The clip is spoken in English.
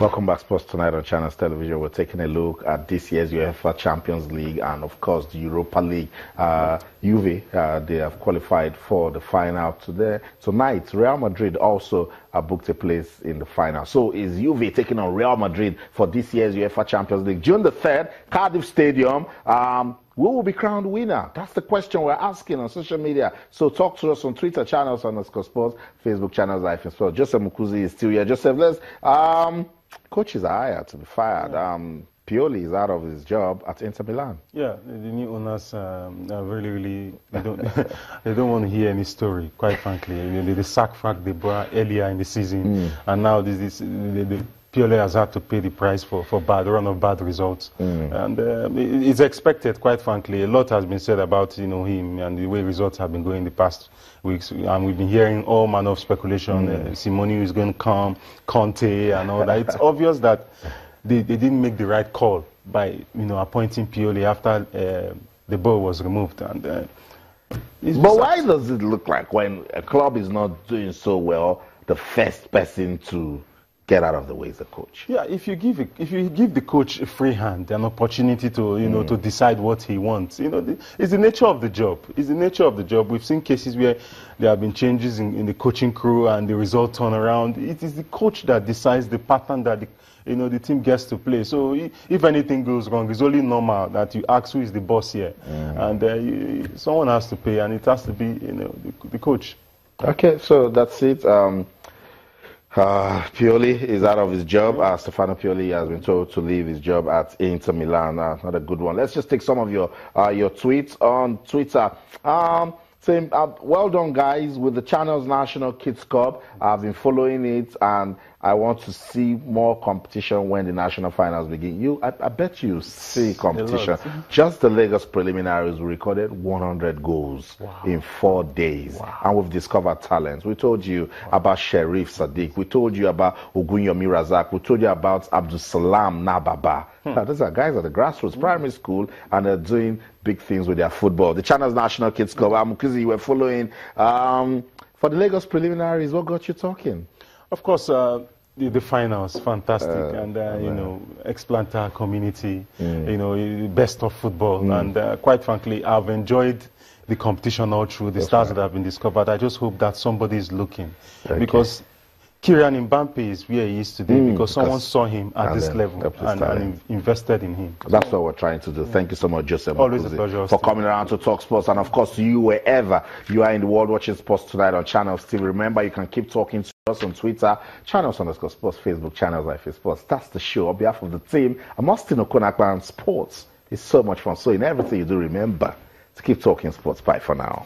Welcome back, Sports Tonight on Channels Television. We're taking a look at this year's UEFA Champions League and, of course, the Europa League. Juve, they have qualified for the final today. Tonight, Real Madrid also booked a place in the final. So is Juve taking on Real Madrid for this year's UEFA Champions League? June the 3rd, Cardiff Stadium. Who will be crowned winner? That's the question we're asking on social media. So talk to us on Twitter, channels _sports, Facebook channels Life in Sport. Joseph Mukuzi is still here. Joseph, let's coaches are hired to be fired. Pioli is out of his job at Inter Milan. Yeah, the new owners are really they don't want to hear any story, quite frankly. The sack fact they brought earlier in the season, and now the Pioli has had to pay the price for bad run of bad results, and it's expected. Quite frankly, a lot has been said about him and the way results have been going in the past weeks, and we've been hearing all manner of speculation. Simone is going to come, Conte, and all that. It's obvious that they didn't make the right call by appointing Pioli after the ball was removed. And but why does it look like when a club is not doing so well, the first person to get out of the way is the coach? Yeah, if you give the coach a free hand, an opportunity to to decide what he wants, it's the nature of the job. It's the nature of the job. We've seen cases where there have been changes in the coaching crew and the result turn around. It is the coach that decides the pattern that the team gets to play. So if anything goes wrong, it's only normal that you ask who is the boss here, and someone has to pay, and it has to be the coach. Okay, so that's it. Pioli is out of his job. Stefano Pioli has been told to leave his job at Inter Milan. Not a good one. Let's just take some of your tweets on Twitter. Saying, well done, guys, with the Channels National Kids Cup. I've been following it, and I want to see more competition when the national finals begin. I bet you see competition. Just the Lagos preliminaries, we recorded 100 goals in 4 days, and we've discovered talents. We told you about Sheriff Sadiq. We told you about Ogunyomi Razak. We told you about Abdul Salam Nababa. These are guys at the grassroots primary school, and they're doing big things with their football. The Channels National Kids Cup, Mukizi, you were following. For the Lagos preliminaries, what got you talking? Of course, the finals, fantastic, and explantar community, best of football, and quite frankly, I've enjoyed the competition all through. The stars that have been discovered. I just hope that somebody is looking, because Kylian Mbappe is where he is today because someone saw him at this level and invested in him. That's what we're trying to do. Thank you so much, Joseph. Always a pleasure for coming around to talk sports. And of course, you, wherever you are in the world watching Sports Tonight on Channels, still remember you can keep talking to us on Twitter, Channels _sports, Facebook, Channels Life in Sports. That's the show. On behalf of the team, I'm Austin Okonakwa, and sports is so much fun. So in everything you do, remember to keep talking sports. Bye for now.